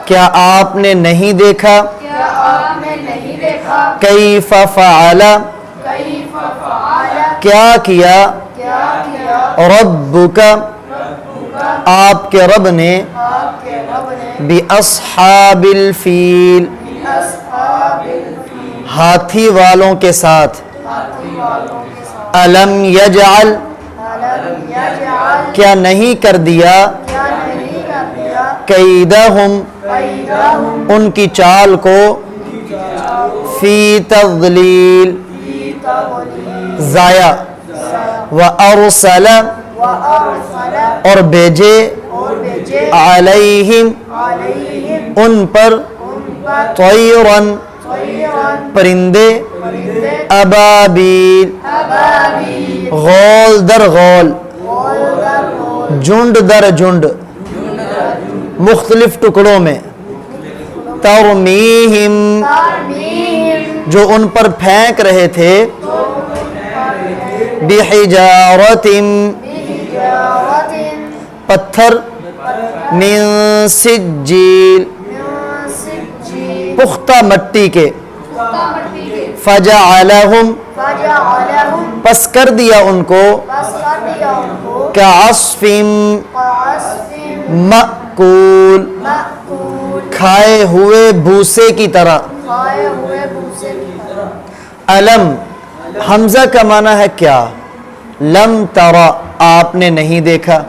کیا آپ نے نہیں دیکھا کیف فعل کیا کیا ربک آپ کے رب نے بِأَصْحَابِ الْفِيلِ ہاتھی والوں کے ساتھ أَلَمْ يَجْعَلْ کیا نہیں کر دیا کیدہم ان کی چال کو فی تضلیل ضائع وَأَرْسَلَ اور بھیجے علیہم ان پر طیراً پرندے ابابیل غول در غول جھنڈ در جھنڈ مختلف ٹکڑوں میں ترمیہم جو ان پر پھینک رہے تھے بحجارت پتھر من سجیل پختہ مٹی کے فجعلہم پس کر دیا ان کو کعصف مأکول کھائے ہوئے بھوسے کی طرح علم حمزہ کا معنی ہے کیا لم ترى آپ نے نہیں دیکھا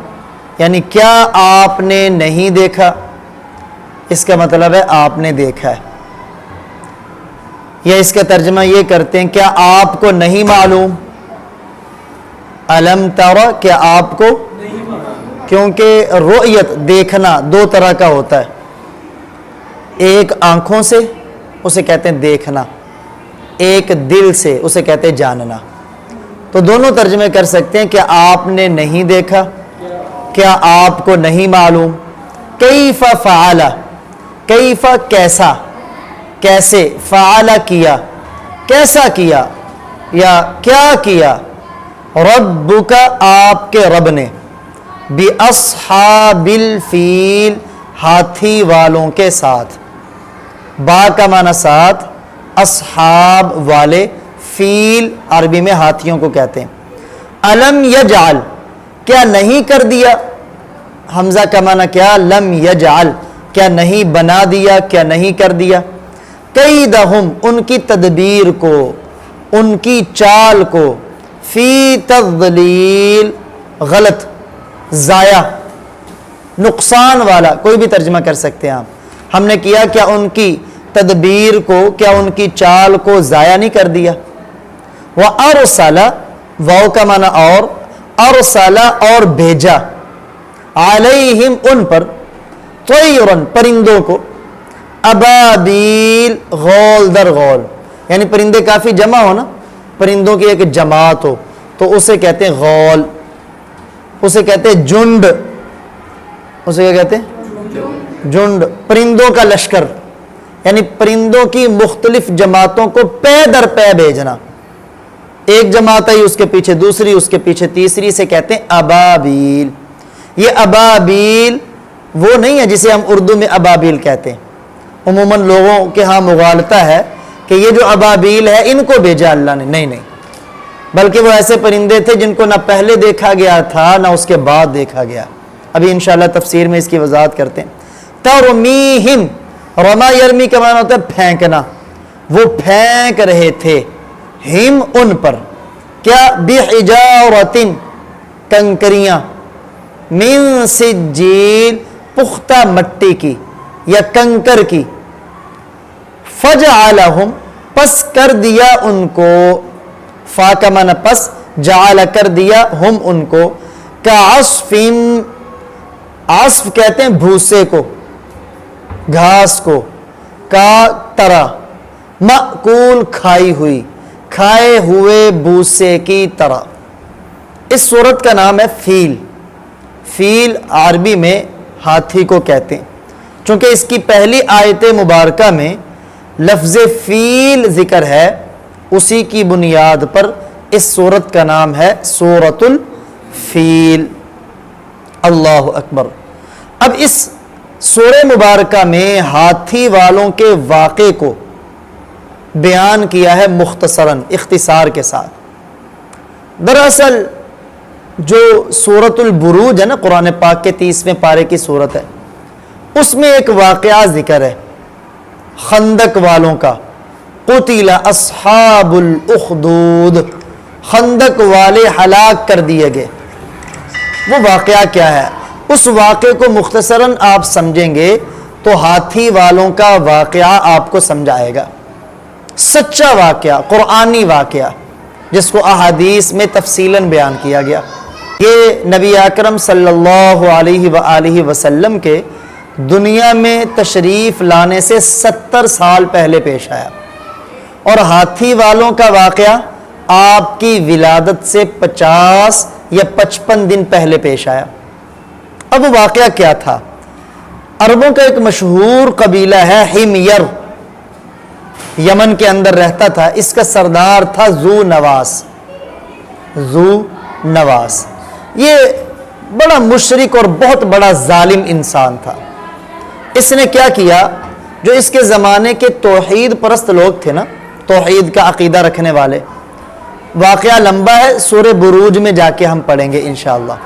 یعنی کیا آپ نے نہیں دیکھا اس کا مطلب ہے آپ نے دیکھا ہے یا اس کا ترجمہ یہ کرتے ہیں کیا آپ کو نہیں معلوم علم ترى کیا آپ کو کیونکہ رؤیت دیکھنا دو طرح کا ہوتا ہے ایک آنکھوں سے اسے کہتے ہیں دیکھنا ایک دل سے اسے کہتے ہیں جاننا تو دونوں ترجمے کر سکتے ہیں کہ آپ نے نہیں دیکھا کیا آپ کو نہیں معلوم کیف فعل کیف کیسا کیسے فعل کیا کیسا کیا یا کیا کیا ربک آپ کے رب نے بِأَصْحَابِ الْفِيلِ ہاتھی والوں کے ساتھ با کا معنی ساتھ اصحاب والے فیل عربی میں ہاتھیوں کو کہتے ہیں الم یجعل کیا نہیں کر دیا حمزہ کا معنی کیا لم یجعل کیا نہیں بنا دیا کیا نہیں کر دیا کیدہم ان کی تدبیر کو ان کی چال کو فی تضلیل غلط ضائع نقصان والا کوئی بھی ترجمہ کر سکتے ہیں آپ ہم نے کیا کیا ان کی تدبیر کو کیا ان کی چال کو ضائع نہیں کر دیا وَأَرْسَلَ واو کا معنی اور ارسل اور بھیجا علیہم ان پر طیرن پرندوں کو ابابیل غول در غول یعنی پرندے کافی جمع ہو نا پرندوں کی ایک جماعت ہو تو اسے کہتے ہیں غول اسے کہتے ہیں جھنڈ اسے کیا کہتے ہیں جھنڈ پرندوں کا لشکر یعنی پرندوں کی مختلف جماعتوں کو پے در پے بھیجنا ایک جماعت آئی اس کے پیچھے دوسری اس کے پیچھے تیسری سے کہتے ہیں ابابیل یہ ابابیل وہ نہیں ہے جسے ہم اردو میں ابابیل کہتے ہیں عموماً لوگوں کے ہاں مغالطہ ہے کہ یہ جو ابابیل ہے ان کو بھیجا اللہ نے نہیں بلکہ وہ ایسے پرندے تھے جن کو نہ پہلے دیکھا گیا تھا نہ اس کے بعد دیکھا گیا ابھی انشاءاللہ تفسیر میں اس کی وضاحت کرتے ہیں ترمیہم رما یرمی کا معنی ہوتا ہے پھینکنا وہ پھینک رہے تھے ہم ان پر کیا بحجارت کنکریاں من سجیل پختہ مٹی کی یا کنکر کی فجعلہم پس کر دیا ان کو فا کا معنی پس جعل کر دیا ہم ان کو کعصف عصف کہتے ہیں بھوسے کو گھاس کو کا طرح مأکول کھائی ہوئی کھائے ہوئے بھوسے کی طرح اس سورت کا نام ہے فیل فیل عربی میں ہاتھی کو کہتے ہیں چونکہ اس کی پہلی آیت مبارکہ میں لفظ فیل ذکر ہے اسی کی بنیاد پر اس سورت کا نام ہے سورۃ الفیل اللہ اکبر اب اس سورہ مبارکہ میں ہاتھی والوں کے واقعے کو بیان کیا ہے مختصراً، اختصار کے ساتھ۔ دراصل جو سورۃ البروج ہے نا، قرآن پاک کے 30ویں پارے کی سورت ہے، اس میں ایک واقعہ ذکر ہے خندق والوں کا۔ قتل اصحاب الاخدود، خندق والے ہلاک کر دیے گئے۔ وہ واقعہ کیا ہے؟ اس واقعے کو مختصراً آپ سمجھیں گے تو ہاتھی والوں کا واقعہ آپ کو سمجھ آئے گا۔ سچا واقعہ، قرآنی واقعہ، جس کو احادیث میں تفصیلاً بیان کیا گیا۔ یہ نبی اکرم صلی اللہ علیہ وآلہ وسلم کے دنیا میں تشریف لانے سے 70 سال پہلے پیش آیا، اور ہاتھی والوں کا واقعہ آپ کی ولادت سے 50 یا 55 دن پہلے پیش آیا۔ اب واقعہ کیا تھا؟ عربوں کا ایک مشہور قبیلہ ہے حمیر، یمن کے اندر رہتا تھا۔ اس کا سردار تھا ذو نواس۔ ذو نواس یہ بڑا مشرک اور بہت بڑا ظالم انسان تھا۔ اس نے کیا کیا؟ جو اس کے زمانے کے توحید پرست لوگ تھے نا، توحید کا عقیدہ رکھنے والے، واقعہ لمبا ہے، سورہ بروج میں جا کے ہم پڑھیں گے انشاءاللہ۔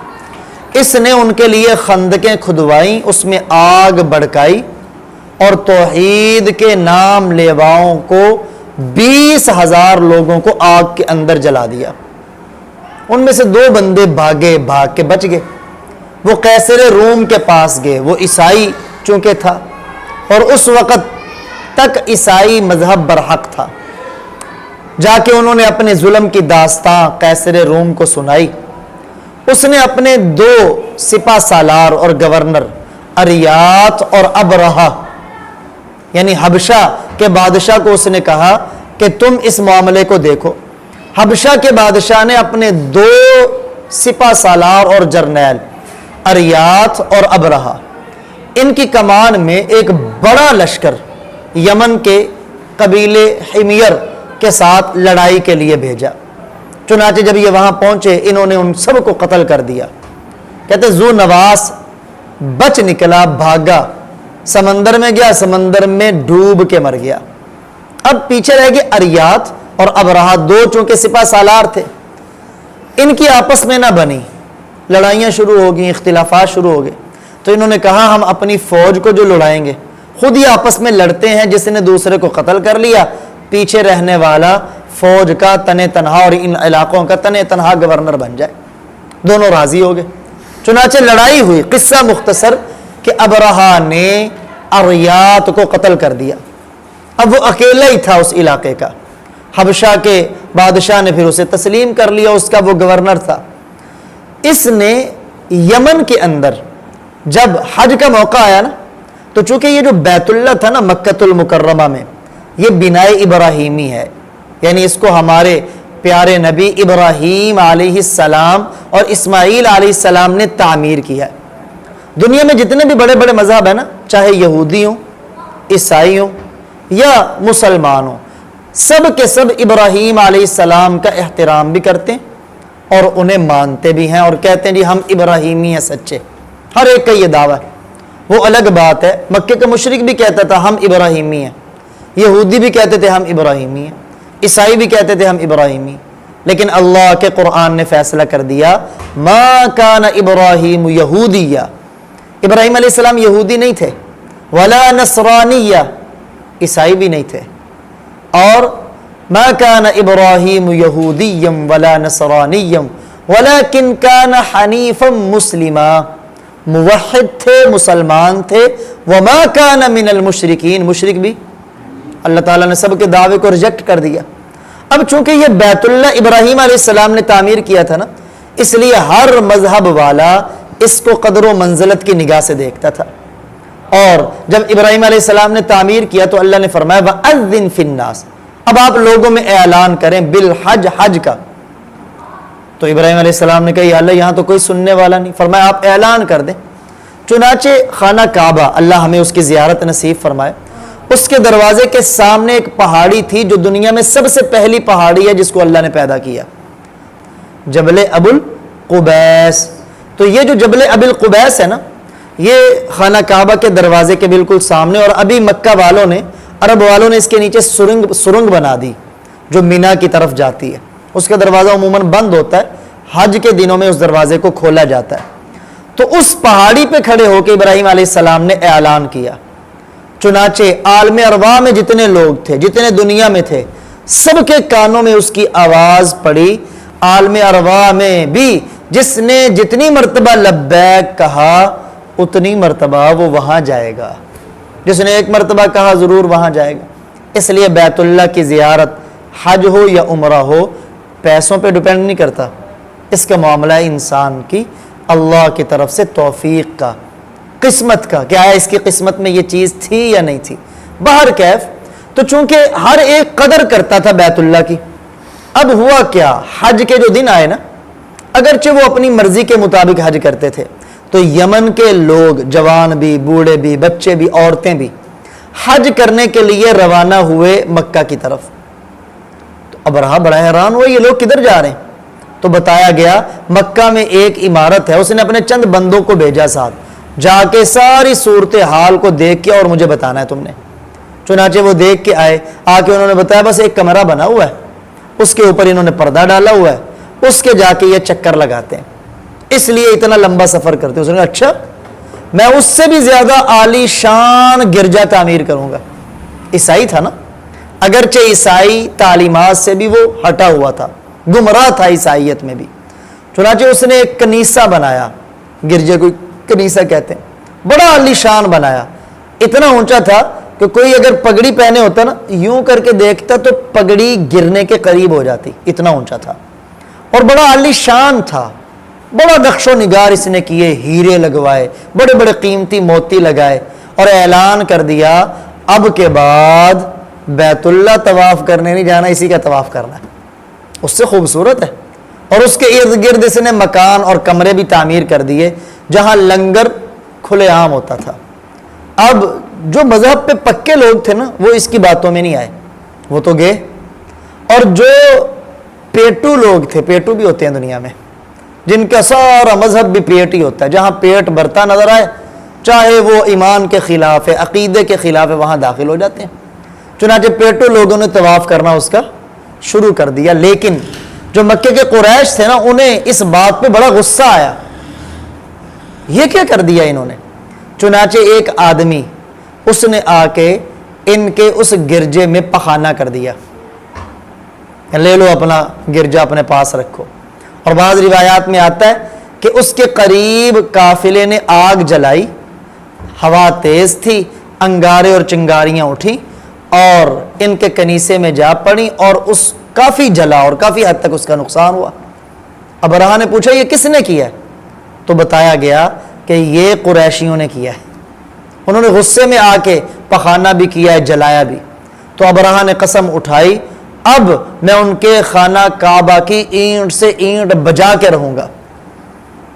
اس نے ان کے لیے خندقیں کھدوائیں، اس میں آگ بھڑکائی، اور توحید کے نام لیواؤں کو 20,000 لوگوں کو آگ کے اندر جلا دیا۔ ان میں سے 2 بندے بھاگ کے بچ گئے۔ وہ قیصر روم کے پاس گئے، وہ عیسائی چونکہ تھا، اور اس وقت تک عیسائی مذہب برحق تھا۔ جا کے انہوں نے اپنے ظلم کی داستان قیصر روم کو سنائی۔ اس نے اپنے 2 سپہ سالار اور گورنر اریات اور ابرہہ، یعنی حبشہ کے بادشاہ کو اس نے کہا کہ تم اس معاملے کو دیکھو۔ حبشہ کے بادشاہ نے اپنے 2 سپہ سالار اور جرنیل اریات اور ابرہہ، ان کی کمان میں ایک بڑا لشکر یمن کے قبیلے حمیر کے ساتھ لڑائی کے لیے بھیجا۔ چنانچہ جب یہ وہاں پہنچے، انہوں نے ان سب کو قتل کر دیا۔ کہتے ذو نواس بچ نکلا، بھاگا، سمندر میں گیا، سمندر میں ڈوب کے مر گیا۔ اب پیچھے رہ گئے اریات اور ابرہہ، 2 چونکہ سپہ سالار تھے۔ ان کی آپس میں نہ بنی، لڑائیاں شروع ہو گئیں، اختلافات شروع ہو گئے۔ تو انہوں نے کہا ہم اپنی فوج کو جو لڑائیں گے، خود ہی آپس میں لڑتے ہیں، جس نے دوسرے کو قتل کر لیا پیچھے رہنے والا فوج کا تنے تنہا اور ان علاقوں کا تنے تنہا گورنر بن جائے۔ دونوں راضی ہو گئے، چنانچہ لڑائی ہوئی۔ قصہ مختصر کہ ابرہہ نے اریات کو قتل کر دیا۔ اب وہ اکیلا ہی تھا اس علاقے کا۔ حبشہ کے بادشاہ نے پھر اسے تسلیم کر لیا، اس کا وہ گورنر تھا۔ اس نے یمن کے اندر جب حج کا موقع آیا نا، تو چونکہ یہ جو بیت اللہ تھا نا مکہ المکرمہ میں، یہ بنائے ابراہیمی ہے، یعنی اس کو ہمارے پیارے نبی ابراہیم علیہ السلام اور اسماعیل علیہ السلام نے تعمیر کیا ہے۔ دنیا میں جتنے بھی بڑے بڑے مذہب ہیں نا، چاہے یہودی ہوں، عیسائی ہوں یا مسلمان ہوں، سب کے سب ابراہیم علیہ السلام کا احترام بھی کرتے ہیں اور انہیں مانتے بھی ہیں، اور کہتے ہیں جی ہم ابراہیمی ہیں سچے۔ ہر ایک کا یہ دعویٰ ہے۔ وہ الگ بات ہے، مکے کا مشرک بھی کہتا تھا ہم ابراہیمی ہیں، یہودی بھی کہتے تھے ہم ابراہیمی ہیں، عیسائی بھی کہتے تھے ہم ابراہیمی، لیکن اللہ کے قرآن نے فیصلہ کر دیا ما کان ابراہیم یہودیہ، ابراہیم علیہ السلام یہودی نہیں تھے، ولا نصرانیہ، عیسائی بھی نہیں تھے، اور ما کان ابراہیم یہودیا ولا نصرانیا ولکن کان حنیفا مسلما، موحد تھے، مسلمان تھے، وما کان من المشرکین، مشرک بھی۔ اللہ تعالیٰ نے سب کے دعوے کو ریجیکٹ کر دیا۔ اب چونکہ یہ بیت اللہ ابراہیم علیہ السلام نے تعمیر کیا تھا نا، اس لیے ہر مذہب والا اس کو قدر و منزلت کی نگاہ سے دیکھتا تھا۔ اور جب ابراہیم علیہ السلام نے تعمیر کیا تو اللہ نے فرمایا وَأَذِّن فِي النَّاسِ، اب آپ لوگوں میں اعلان کریں بالحج، حج کا۔ تو ابراہیم علیہ السلام نے کہا یا اللہ یہاں تو کوئی سننے والا نہیں، فرمایا آپ اعلان کر دیں۔ چنانچہ خانہ کعبہ، اللہ ہمیں اس کی زیارت نصیب فرمائے، اس کے دروازے کے سامنے ایک پہاڑی تھی جو دنیا میں سب سے پہلی پہاڑی ہے جس کو اللہ نے پیدا کیا، جبل ابو القبیس۔ تو یہ جو جبل ابو القبیس ہے نا، یہ خانہ کعبہ کے دروازے کے بالکل سامنے، اور ابھی مکہ والوں نے، عرب والوں نے اس کے نیچے سرنگ بنا دی جو مینا کی طرف جاتی ہے۔ اس کا دروازہ عموماً بند ہوتا ہے، حج کے دنوں میں اس دروازے کو کھولا جاتا ہے۔ تو اس پہاڑی پہ کھڑے ہو کے ابراہیم علیہ السلام نے اعلان کیا، چنانچہ عالم ارواح میں جتنے لوگ تھے، جتنے دنیا میں تھے، سب کے کانوں میں اس کی آواز پڑی۔ عالم ارواح میں بھی جس نے جتنی مرتبہ لبیک کہا اتنی مرتبہ وہ وہاں جائے گا، جس نے ایک مرتبہ کہا ضرور وہاں جائے گا۔ اس لیے بیت اللہ کی زیارت حج ہو یا عمرہ ہو پیسوں پہ ڈیپینڈ نہیں کرتا، اس کا معاملہ ہے انسان کی اللہ کی طرف سے توفیق کا، قسمت کا، کہ آیا اس کی قسمت میں یہ چیز تھی یا نہیں تھی۔ بہر کیف تو چونکہ ہر ایک قدر کرتا تھا بیت اللہ کی، اب ہوا کیا، حج کے جو دن آئے نا، اگرچہ وہ اپنی مرضی کے مطابق حج کرتے تھے، تو یمن کے لوگ، جوان بھی، بوڑھے بھی، بچے بھی، عورتیں بھی، حج کرنے کے لیے روانہ ہوئے مکہ کی طرف۔ تو ابرہہ بڑا حیران ہوا، یہ لوگ کدھر جا رہے ہیں؟ تو بتایا گیا مکہ میں ایک عمارت ہے، اس نے اپنے چند بندوں کو بھیجا ساتھ، جا کے ساری صورتحال کو دیکھ کے اور مجھے بتانا ہے تم نے۔ چنانچہ وہ دیکھ کے آئے، آ کے انہوں نے بتایا بس ایک کمرہ بنا ہوا ہے، اس کے اوپر انہوں نے پردہ ڈالا ہوا ہے، اس کے جا کے یہ چکر لگاتے ہیں، اس لیے اتنا لمبا سفر کرتے ہیں۔ اس نے کہا اچھا، میں اس سے بھی زیادہ عالی شان گرجا تعمیر کروں گا۔ عیسائی تھا نا، اگرچہ عیسائی تعلیمات سے بھی وہ ہٹا ہوا تھا، گمراہ تھا عیسائیت میں بھی، چنانچہ اس نے ایک کنیسہ بنایا، گرجے کو کنیسہ کہتے ہیں، بڑا عالی شان بنایا، اتنا اونچا تھا کہ کوئی اگر پگڑی پہنے ہوتا نا، یوں کر کے دیکھتا تو پگڑی گرنے کے قریب ہو جاتی، اتنا اونچا تھا اور بڑا عالی شان تھا۔ بڑا نقش و نگار اس نے کیے، ہیرے لگوائے، بڑے بڑے قیمتی موتی لگائے، اور اعلان کر دیا اب کے بعد بیت اللہ طواف کرنے نہیں جانا، اسی کا طواف کرنا ہے، اس سے خوبصورت ہے۔ اور اس کے ارد گرد اس نے مکان اور کمرے بھی تعمیر کر دیے جہاں لنگر کھلے عام ہوتا تھا۔ اب جو مذہب پہ پکے لوگ تھے نا، وہ اس کی باتوں میں نہیں آئے، وہ تو گئے، اور جو پیٹو لوگ تھے، پیٹو بھی ہوتے ہیں دنیا میں، جن کا سارا مذہب بھی پیٹ ہی ہوتا ہے، جہاں پیٹ بھرتا نظر آئے چاہے وہ ایمان کے خلاف ہے، عقیدے کے خلاف ہے، وہاں داخل ہو جاتے ہیں۔ چنانچہ پیٹو لوگوں نے طواف کرنا اس کا شروع کر دیا، لیکن جو مکے کے قریش تھے نا، انہیں اس بات پہ بڑا غصہ آیا، یہ کیا کر دیا انہوں نے۔ چنانچہ ایک آدمی اس نے آ کے ان کے اس گرجے میں پخانہ کر دیا، لے لو اپنا گرجا اپنے پاس رکھو۔ اور بعض روایات میں آتا ہے کہ اس کے قریب قافلے نے آگ جلائی، ہوا تیز تھی، انگارے اور چنگاریاں اٹھیں اور ان کے کنیسے میں جا پڑی، اور اس کافی جلا اور کافی حد تک اس کا نقصان ہوا۔ ابرہہ نے پوچھا یہ کس نے کیا ہے؟ تو بتایا گیا کہ یہ قریشیوں نے کیا ہے، انہوں نے غصے میں آ کے پخانہ بھی کیا ہے، جلایا بھی۔ تو ابرہہ نے قسم اٹھائی اب میں ان کے خانہ کعبہ کی اینٹ سے اینٹ بجا کے رہوں گا۔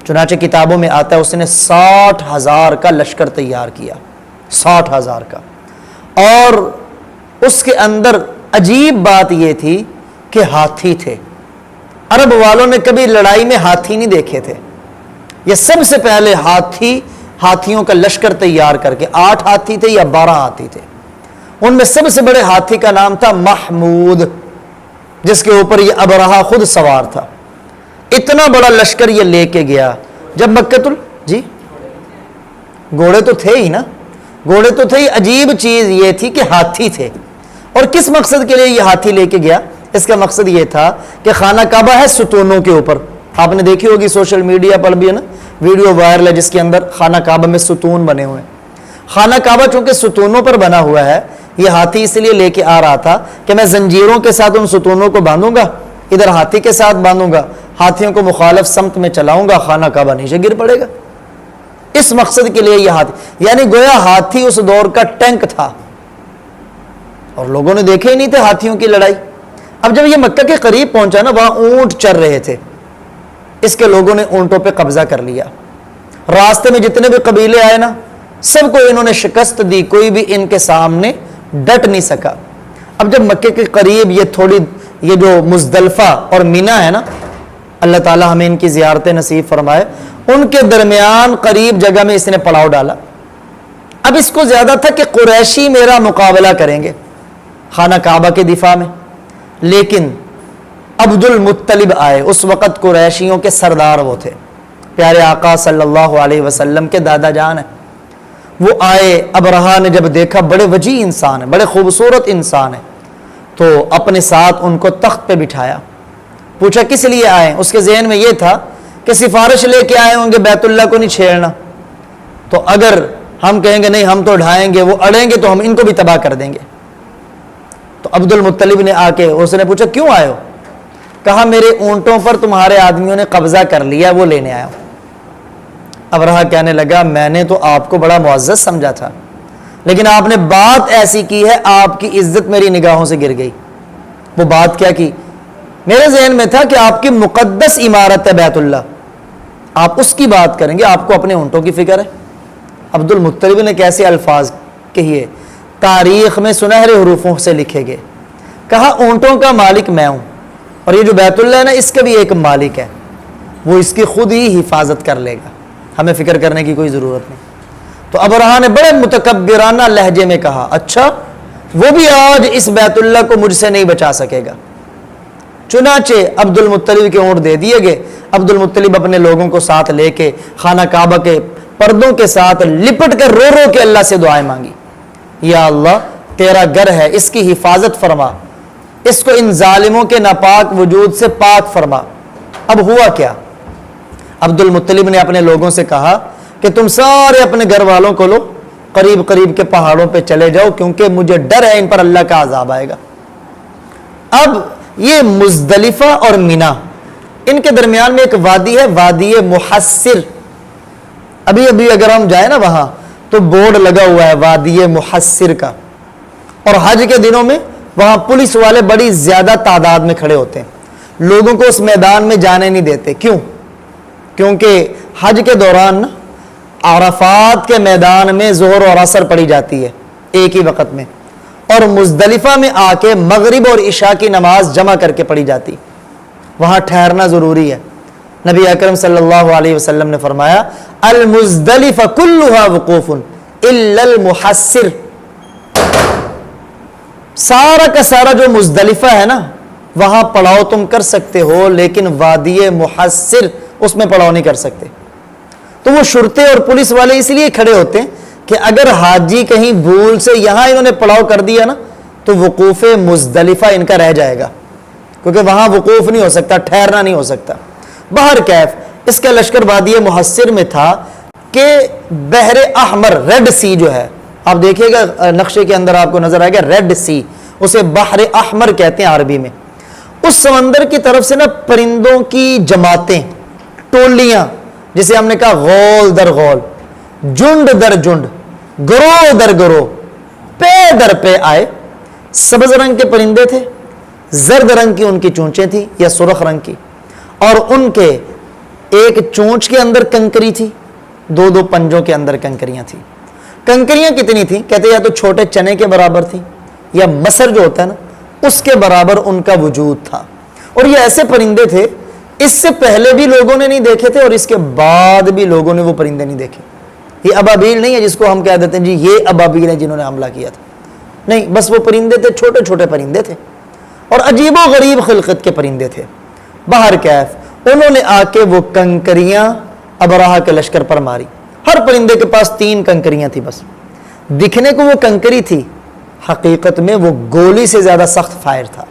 چنانچہ کتابوں میں آتا ہے اس نے 60,000 کا لشکر تیار کیا، 60,000 کا، اور اس کے اندر عجیب بات یہ تھی کہ ہاتھی تھے۔ عرب والوں نے کبھی لڑائی میں ہاتھی نہیں دیکھے تھے، یہ سب سے پہلے ہاتھیوں کا لشکر تیار کر کے، 8 ہاتھی تھے یا 12 ہاتھی تھے، ان میں سب سے بڑے ہاتھی کا نام تھا محمود، جس کے اوپر یہ ابرہہ خود سوار تھا۔ اتنا بڑا لشکر یہ لے کے گیا۔ جب جی گھوڑے تو تھے ہی نا، گھوڑے تو تھے ہی، عجیب چیز یہ تھی کہ ہاتھی تھے۔ اور کس مقصد کے لیے یہ ہاتھی لے کے گیا؟ اس کا مقصد یہ تھا کہ خانہ کعبہ ہے ستونوں کے اوپر، آپ نے دیکھی ہوگی سوشل میڈیا پر بھی ہے نا، ویڈیو وائرل ہے جس کے اندر خانہ کعبہ میں ستون بنے ہوئے ہیں۔ خانہ کعبہ چونکہ ستونوں پر بنا ہوا ہے، یہ ہاتھی اس لیے لے کے آ رہا تھا کہ میں زنجیروں کے ساتھ ان ستونوں کو باندھوں گا، ادھر ہاتھی کے ساتھ باندھوں گا، ہاتھیوں کو مخالف سمت میں چلاؤں گا، خانہ کعبہ نیچے گر پڑے گا۔ اس مقصد کے لیے یہ ہاتھی، یعنی گویا ہاتھی اس دور کا ٹینک تھا، اور لوگوں نے دیکھے ہی نہیں تھے ہاتھیوں کی لڑائی۔ اب جب یہ مکہ کے قریب پہنچا نا، وہاں اونٹ چر رہے تھے، اس کے لوگوں نے اونٹوں پہ قبضہ کر لیا۔ راستے میں جتنے بھی قبیلے آئے نا، سب کو انہوں نے شکست دی، کوئی بھی ان کے سامنے ڈٹ نہیں سکا۔ اب جب مکے کے قریب یہ جو مزدلفہ اور مینا ہے نا، اللہ تعالی ہمیں ان کی زیارتیں نصیب فرمائے، ان کے درمیان قریب جگہ میں اس نے پڑاؤ ڈالا. اب اس کو زیادہ تھا کہ قریشی میرا مقابلہ کریں گے خانہ کعبہ کے دفاع میں، لیکن عبد المطلب آئے. اس وقت قریشیوں کے سردار وہ تھے، پیارے آقا صلی اللہ علیہ وسلم کے دادا جان ہیں. وہ آئے. ابرہا نے جب دیکھا بڑے وجیح انسان ہیں، بڑے خوبصورت انسان ہیں، تو اپنے ساتھ ان کو تخت پہ بٹھایا. پوچھا کس لیے آئے؟ اس کے ذہن میں یہ تھا کہ سفارش لے کے آئے ہوں گے بیت اللہ کو نہیں چھیڑنا، تو اگر ہم کہیں گے نہیں ہم تو ڈھائیں گے، وہ اڑیں گے تو ہم ان کو بھی تباہ کر دیں گے. تو عبد المطلب نے آ کے اس نے پوچھا کیوں آئے ہو؟ کہا میرے اونٹوں پر تمہارے آدمیوں نے قبضہ کر لیا، وہ لینے آیا ہوں. ابرہا کہنے لگا میں نے تو آپ کو بڑا معزز سمجھا تھا، لیکن آپ نے بات ایسی کی ہے آپ کی عزت میری نگاہوں سے گر گئی. وہ بات کیا کی؟ میرے ذہن میں تھا کہ آپ کی مقدس عمارت ہے بیت اللہ، آپ اس کی بات کریں گے، آپ کو اپنے اونٹوں کی فکر ہے. عبد المطلب نے کیسے الفاظ کہیے، تاریخ میں سنہرے حروفوں سے لکھے گئے. کہا اونٹوں کا مالک میں ہوں، اور یہ جو بیت اللہ ہے نا اس کا بھی ایک مالک ہے، وہ اس کی خود ہی حفاظت کر لے گا، ہمیں فکر کرنے کی کوئی ضرورت نہیں. تو ابرہا نے بڑے متکبرانہ لہجے میں کہا اچھا وہ بھی آج اس بیت اللہ کو مجھ سے نہیں بچا سکے گا. چنانچہ عبد المطلب کے اونٹ دے دیے گئے. عبد المطلب اپنے لوگوں کو ساتھ لے کے خانہ کعبہ کے پردوں کے ساتھ لپٹ کر رو رو کے اللہ سے دعائیں مانگی، یا اللہ تیرا گھر ہے، اس کی حفاظت فرما، اس کو ان ظالموں کے ناپاک وجود سے پاک فرما. اب ہوا کیا؟ عبد المطلب نے اپنے لوگوں سے کہا کہ تم سارے اپنے گھر والوں کو لو، قریب قریب کے پہاڑوں پہ چلے جاؤ، کیونکہ مجھے ڈر ہے ان پر اللہ کا عذاب آئے گا. اب یہ مزدلفہ اور مینا، ان کے درمیان میں ایک وادی ہے، وادی محصر. ابھی ابھی اگر ہم جائیں نا وہاں تو بورڈ لگا ہوا ہے وادی محصر کا، اور حج کے دنوں میں وہاں پولیس والے بڑی زیادہ تعداد میں کھڑے ہوتے ہیں، لوگوں کو اس میدان میں جانے نہیں دیتے. کیوں؟ کیونکہ حج کے دوران عرفات کے میدان میں ظہر اور عصر پڑھی جاتی ہے ایک ہی وقت میں، اور مزدلفہ میں آ کے مغرب اور عشاء کی نماز جمع کر کے پڑھی جاتی. وہاں ٹھہرنا ضروری ہے. نبی اکرم صلی اللہ علیہ وسلم نے فرمایا المزدلفہ کلھا وقوف الا المحصر. سارا کا سارا جو مزدلفہ ہے نا وہاں پڑاؤ تم کر سکتے ہو، لیکن وادی محصر اس میں پڑاؤ نہیں کر سکتے. تو وہ شرطے اور پولیس والے اس لیے کھڑے ہوتے ہیں کہ اگر حاجی کہیں بھول سے یہاں انہوں نے پڑاؤ کر دیا نا تو وقوف مزدلفہ ان کا رہ جائے گا، کیونکہ وہاں وقوف نہیں ہو سکتا، ٹھہرنا نہیں ہو سکتا. بہر کیف اس کا لشکر وادی محصر میں تھا کہ بحر احمر، ریڈ سی جو ہے، آپ دیکھیے گا نقشے کے اندر آپ کو نظر آئے گا ریڈ سی، اسے بحر احمر کہتے ہیں عربی میں. اس سمندر کی طرف سے نا پرندوں کی جماعتیں، ٹولیاں، جسے ہم نے کہا غول در غول، جنڈ در جنڈ، گروہ در گروہ، پے در پے آئے. سبز رنگ کے پرندے تھے، زرد رنگ کی ان کی چونچیں تھی یا سرخ رنگ کی، اور ان کے ایک چونچ کے اندر کنکری تھی، دو دو پنجوں کے اندر کنکریاں تھیں. کنکریاں کتنی تھیں؟ کہتے یا تو چھوٹے چنے کے برابر تھی یا مسر جو ہوتا ہے نا اس کے برابر ان کا وجود تھا. اور یہ ایسے پرندے تھے اس سے پہلے بھی لوگوں نے نہیں دیکھے تھے اور اس کے بعد بھی لوگوں نے وہ پرندے نہیں دیکھے. یہ ابابیل نہیں ہے جس کو ہم کہہ دیتے ہیں جی یہ ابابیل ہیں جنہوں نے حملہ کیا تھا، نہیں، بس وہ پرندے تھے، چھوٹے چھوٹے پرندے تھے اور عجیب و غریب خلقت کے پرندے تھے. بہر کیف انہوں نے آ کے وہ کنکریاں ابرہا کے لشکر پر ماری. ہر پرندے کے پاس 3 کنکریاں تھی، بس دکھنے کو وہ کنکری تھی، حقیقت میں وہ گولی سے زیادہ سخت فائر تھا.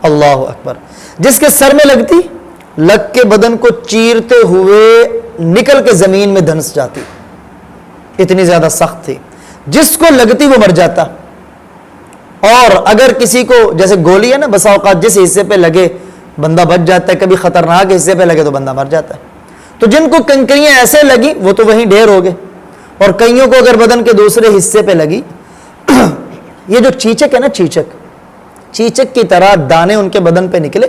اللہ اکبر. جس کے سر میں لگتی لگ کے بدن کو چیرتے ہوئے نکل کے زمین میں دھنس جاتی، اتنی زیادہ سخت تھی. جس کو لگتی وہ مر جاتا. اور اگر کسی کو جیسے گولی ہے نا بسا اوقات جس حصے پہ لگے بندہ بچ جاتا ہے، کبھی خطرناک حصے پہ لگے تو بندہ مر جاتا ہے. تو جن کو کنکریاں ایسے لگی وہ تو وہیں ڈھیر ہو گئے، اور کئیوں کو اگر بدن کے دوسرے حصے پہ لگی یہ جو چیچک ہے نا، چیچک کی طرح دانے ان کے بدن پہ نکلے،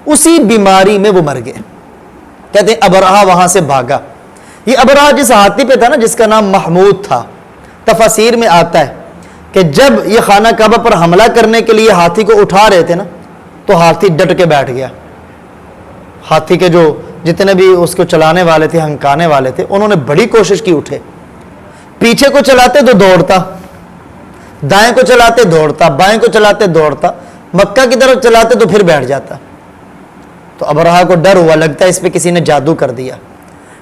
اسی بیماری میں وہ مر گئے. کہتے ہیں ابرہا وہاں سے بھاگا. یہ ابرہا جس ہاتھی پہ تھا نا جس کا نام محمود تھا، تفاسیر میں آتا ہے کہ جب یہ خانہ کعبہ پر حملہ کرنے کے لیے ہاتھی کو اٹھا رہے تھے نا تو ہاتھی ڈٹ کے بیٹھ گیا. ہاتھی کے جو جتنے بھی اس کو چلانے والے تھے، ہنکانے والے تھے، انہوں نے بڑی کوشش کی اٹھے، پیچھے کو چلاتے تو دوڑتا، دائیں کو چلاتے دوڑتا، بائیں کو چلاتے دوڑتا، مکہ کی طرف چلاتے تو پھر بیٹھ جاتا۔ تو ابرہہ کو ڈر ہوا، لگتا ہے اس پہ کسی نے جادو کر دیا۔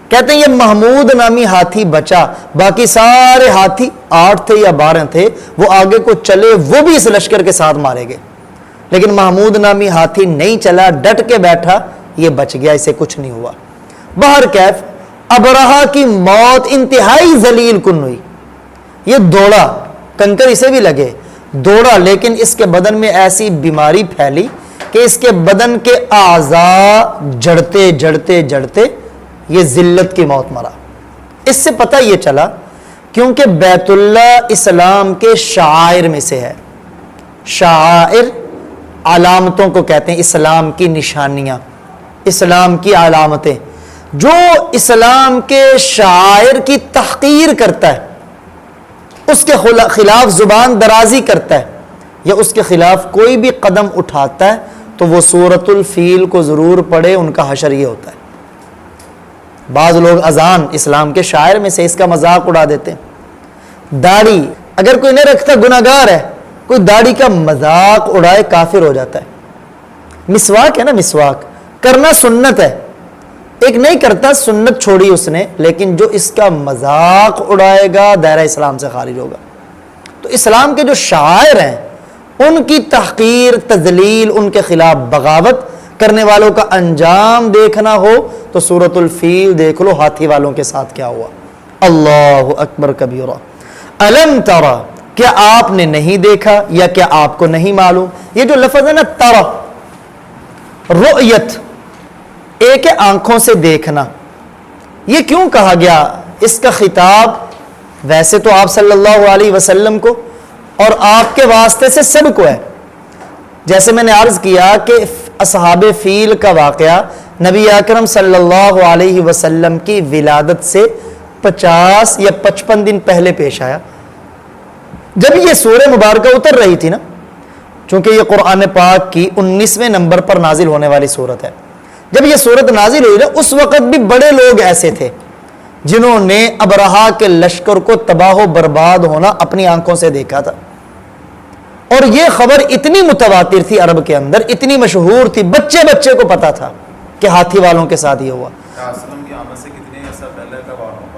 کہتے ہیں یہ محمود نامی ہاتھی بچا، باقی سارے ہاتھی 8 تھے یا 12 تھے، وہ آگے کو چلے، وہ بھی اس لشکر کے ساتھ مارے گئے، لیکن محمود نامی ہاتھی نہیں چلا، ڈٹ کے بیٹھا، یہ بچ گیا، اسے کچھ نہیں ہوا۔ بہرکیف ابرہہ کی موت انتہائی ذلیل کن ہوئی، یہ دوڑا، کنکر اسے بھی لگے، دوڑا، لیکن اس کے بدن میں ایسی بیماری پھیلی کہ اس کے بدن کے اعضاء جڑتے جڑتے جڑتے یہ ذلت کی موت مرا۔ اس سے پتہ یہ چلا کیونکہ بیت اللہ اسلام کے شعائر میں سے ہے۔ شعائر علامتوں کو کہتے ہیں، اسلام کی نشانیاں، اسلام کی علامتیں۔ جو اسلام کے شعائر کی تحقیر کرتا ہے، اس کے خلاف زبان درازی کرتا ہے، یا اس کے خلاف کوئی بھی قدم اٹھاتا ہے، تو وہ سورۃ الفیل کو ضرور پڑھے، ان کا حشر یہ ہوتا ہے۔ بعض لوگ اذان اسلام کے شاعر میں سے اس کا مذاق اڑا دیتے ہیں۔ داڑھی اگر کوئی نہیں رکھتا گناہگار ہے، کوئی داڑھی کا مذاق اڑائے کافر ہو جاتا ہے۔ مسواک ہے نا، مسواک کرنا سنت ہے، ایک نہیں کرتا سنت چھوڑی اس نے، لیکن جو اس کا مذاق اڑائے گا دائرہ اسلام سے خارج ہوگا۔ تو اسلام کے جو شاعر ہیں ان کی تحقیر، تذلیل، ان کے خلاف بغاوت کرنے والوں کا انجام دیکھنا ہو تو سورۃ الفیل دیکھ لو، ہاتھی والوں کے ساتھ کیا ہوا۔ اللہ اکبر کبیرہ۔ الم ترى، کیا آپ نے نہیں دیکھا یا کیا آپ کو نہیں معلوم؟ یہ جو لفظ ہے نا ترى، رؤیت، ایک ہے آنکھوں سے دیکھنا۔ یہ کیوں کہا گیا؟ اس کا خطاب ویسے تو آپ صلی اللہ علیہ وسلم کو اور آپ کے واسطے سے سب کو ہے۔ جیسے میں نے عرض کیا کہ اصحاب فیل کا واقعہ نبی اکرم صلی اللہ علیہ وسلم کی ولادت سے 50 یا 55 دن پہلے پیش آیا، جب یہ سورہ مبارکہ اتر رہی تھی نا، چونکہ یہ قرآن پاک کی 19ویں نمبر پر نازل ہونے والی صورت ہے۔ جب یہ صورت نازل ہوئی نا، اس وقت بھی بڑے لوگ ایسے تھے جنہوں نے ابرہہ کے لشکر کو تباہ و برباد ہونا اپنی آنکھوں سے دیکھا تھا، اور یہ خبر اتنی متواتر تھی عرب کے اندر، اتنی مشہور تھی، بچے بچے کو پتا تھا کہ ہاتھی والوں کے ساتھ یہ ہوا۔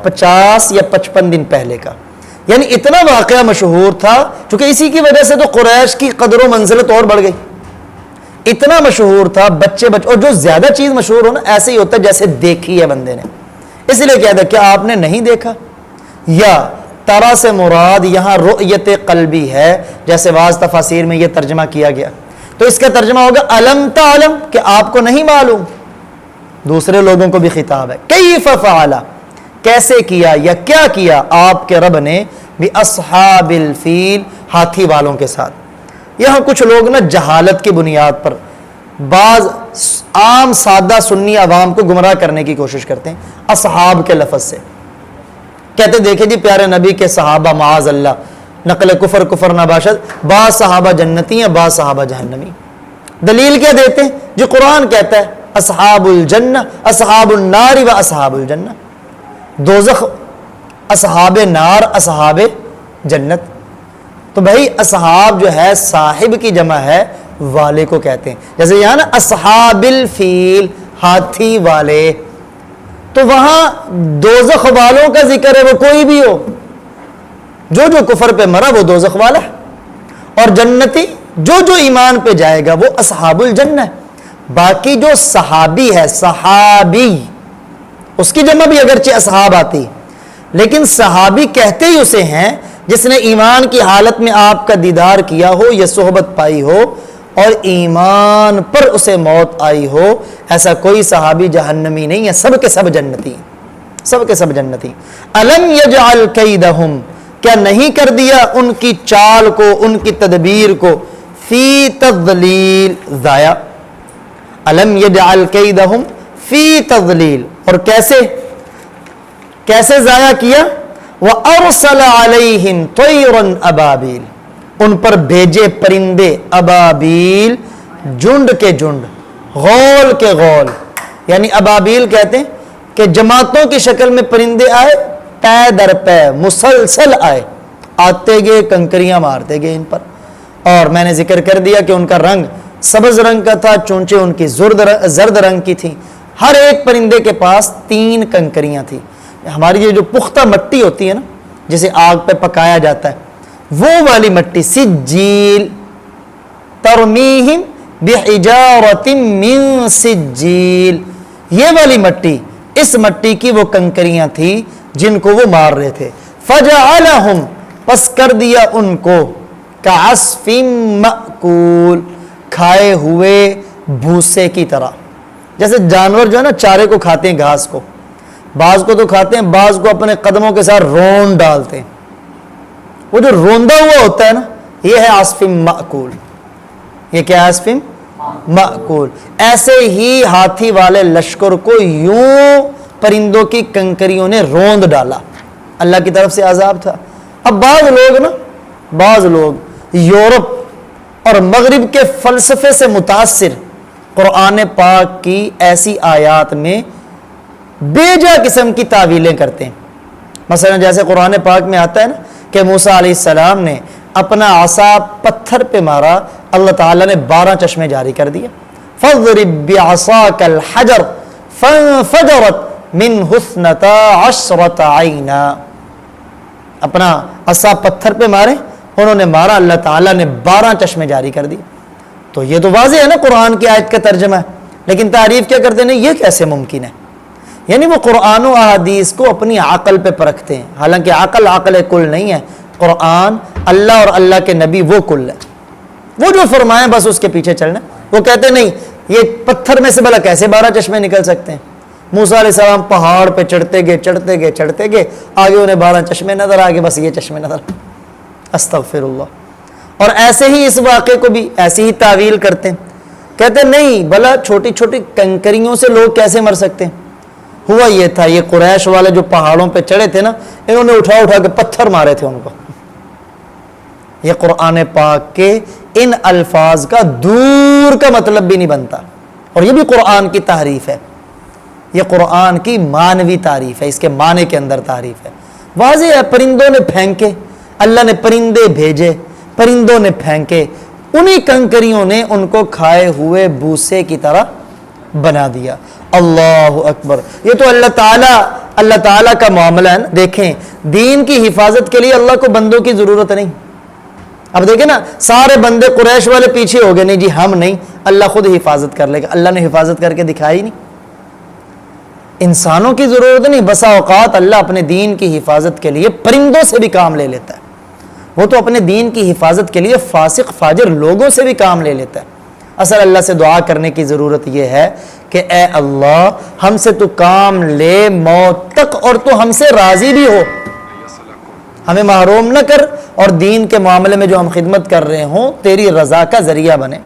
50 یا 55 دن پہلے کا، یعنی اتنا واقعہ مشہور تھا، چونکہ اسی کی وجہ سے تو قریش کی قدر و منزلت اور بڑھ گئی، اتنا مشہور تھا، بچے اور جو زیادہ چیز مشہور ہو نا، ایسے ہی ہوتا ہے جیسے دیکھی ہے بندے نے، اس لیے کہتا ہے کیا آپ نے نہیں دیکھا؟ یا ترا سے مراد یہاں رؤیت قلبی ہے، جیسے بعض تفاسیر میں یہ ترجمہ کیا گیا، تو اس کا ترجمہ ہوگا الم تعلم، کہ آپ کو نہیں معلوم۔ دوسرے لوگوں کو بھی خطاب ہے، کیف فعل، کیسے کیا یا کیا کیا آپ کے رب نے باصحاب الفیل، ہاتھی والوں کے ساتھ۔ یہاں کچھ لوگ نا جہالت کی بنیاد پر بعض عام سادہ سنی عوام کو گمراہ کرنے کی کوشش کرتے ہیں اصحاب کے لفظ سے، کہتے دیکھیں جی پیارے نبی کے صحابہ معاذ اللہ، نقل کفر نباشد، بعض صحابہ جنتی ہیں، بعض صحابہ جہنمی۔ دلیل کیا دیتے ہیں؟ جو قرآن کہتا ہے اصحاب الجنہ، اصحاب النار و اصحاب الجنہ، دوزخ اصحاب نار، اصحاب جنت۔ تو بھائی اصحاب جو ہے صاحب کی جمع ہے، والے کو کہتے ہیں، جیسے یہاں نا اصحاب الفیل، ہاتھی والے، تو وہاں دوزخ والوں کا ذکر ہے، وہ کوئی بھی ہو، جو کفر پہ مرا وہ دوزخ والا ہے، اور جنتی جو ایمان پہ جائے گا وہ اصحاب الجنہ ہے۔ باقی جو صحابی ہے، صحابی، اس کی جمع بھی اگرچہ اصحاب آتی، لیکن صحابی کہتے ہی اسے ہیں جس نے ایمان کی حالت میں آپ کا دیدار کیا ہو یا صحبت پائی ہو اور ایمان پر اسے موت آئی ہو، ایسا کوئی صحابی جہنمی نہیں ہے، سب کے سب جنتی ہیں، سب کے سب جنتی۔ الم یجعل کیدہم، کیا نہیں کر دیا ان کی چال کو، ان کی تدبیر کو، فی تضلیل، ضائع۔ الم یجعل کیدہم فی تضلیل، اور کیسے ضائع کیا؟ وَأَرْسَلَ عَلَيْهِمْ طَيْرًا أَبَابِيلَ، ان پر بھیجے پرندے، ابابیل، جھنڈ کے جھنڈ، غول کے غول، یعنی ابابیل کہتے ہیں کہ جماعتوں کی شکل میں پرندے آئے، پے در پے مسلسل آئے، آتے گئے، کنکریاں مارتے گئے ان پر. اور میں نے ذکر کر دیا کہ ان کا رنگ سبز رنگ کا تھا، چونچیں ان کی زرد رنگ کی تھیں. ہر ایک پرندے کے پاس 3 کنکریاں تھیں. ہماری یہ جو پختہ مٹی ہوتی ہے نا، جسے آگ پہ پکایا جاتا ہے، وہ والی مٹی، سجیل، ترمیہم بحجارۃ من سجیل، یہ والی مٹی، اس مٹی کی وہ کنکریاں تھیں جن کو وہ مار رہے تھے. فجعلہم، پس کر دیا ان کو، کعصف مأکول، کھائے ہوئے بھوسے کی طرح. جیسے جانور جو ہے نا چارے کو کھاتے ہیں، گھاس کو، بعض کو تو کھاتے ہیں، بعض کو اپنے قدموں کے ساتھ رون ڈالتے ہیں. وہ جو روندہ ہوا ہوتا ہے نا، یہ ہے عصف مأکول. یہ کیا ہے؟ عصف مأکول. ایسے ہی ہاتھی والے لشکر کو یوں پرندوں کی کنکریوں نے روند ڈالا. اللہ کی طرف سے عذاب تھا. اب بعض لوگ یورپ اور مغرب کے فلسفے سے متاثر قرآن پاک کی ایسی آیات میں بیجا قسم کی تعویلیں کرتے ہیں. مثلا جیسے قرآن پاک میں آتا ہے نا کہ موسیٰ علیہ السلام نے اپنا عصا پتھر پہ مارا، اللہ تعالیٰ نے 12 چشمے جاری کر دیا. فَاضْرِبْ بِعَصَاكَ الْحَجَرَ فَانْفَجَرَتْ مِنْهُ 12 عَيْنًا. اپنا عصا پتھر پہ مارے، انہوں نے مارا، اللہ تعالیٰ نے 12 چشمے جاری کر دی. تو یہ تو واضح ہے نا قرآن کی آیت کا ترجمہ ہے. لیکن تعریف کیا کرتے ہیں؟ یہ کیسے ممکن ہے؟ یعنی وہ قرآن و احادیث کو اپنی عقل پہ پرکھتے ہیں، حالانکہ عقل کل نہیں ہے. قرآن، اللہ اور اللہ کے نبی وہ کل ہے. وہ جو فرمائیں بس اس کے پیچھے چلنا. وہ کہتے نہیں یہ پتھر میں سے بھلا کیسے 12 چشمے نکل سکتے ہیں؟ موسیٰ علیہ السلام پہاڑ پہ چڑھتے گئے، آگے انہیں 12 چشمے نظر آگے، بس یہ چشمے نظر. استغفر اللہ. اور ایسے ہی اس واقعے کو بھی ایسی ہی تعویل کرتے ہیں، کہتے نہیں بھلا چھوٹی چھوٹی کنکریوں سے لوگ کیسے مر سکتے ہیں؟ ہوا یہ تھا، یہ قریش والے جو پہاڑوں پہ چڑھے تھے نا، انہوں نے اٹھا کے پتھر مارے تھے ان کو. یہ قرآن پاک کے ان الفاظ کا دور کا مطلب بھی نہیں بنتا. اور یہ بھی قرآن کی تعریف ہے، یہ قرآن کی معنوی تعریف ہے، اس کے معنی کے اندر تعریف ہے. واضح ہے، پرندوں نے پھینکے، اللہ نے پرندے بھیجے، پرندوں نے پھینکے، انہی کنکریوں نے ان کو کھائے ہوئے بھوسے کی طرح بنا دیا. اللہ اکبر. یہ تو اللہ تعالیٰ کا معاملہ ہے نا. دیکھیں، دین کی حفاظت کے لیے اللہ کو بندوں کی ضرورت نہیں. اب دیکھیں نا، سارے بندے قریش والے پیچھے ہو گئے، نہیں جی ہم نہیں، اللہ خود حفاظت کر لے گا. اللہ نے حفاظت کر کے دکھائی نہیں. انسانوں کی ضرورت نہیں. بسا اوقات اللہ اپنے دین کی حفاظت کے لیے پرندوں سے بھی کام لے لیتا ہے. وہ تو اپنے دین کی حفاظت کے لیے فاسق فاجر لوگوں سے بھی کام لے لیتا ہے. اصل اللہ سے دعا کرنے کی ضرورت یہ ہے کہ اے اللہ، ہم سے تو کام لے موت تک، اور تو ہم سے راضی بھی ہو، ہمیں محروم نہ کر، اور دین کے معاملے میں جو ہم خدمت کر رہے ہوں تیری رضا کا ذریعہ بنے.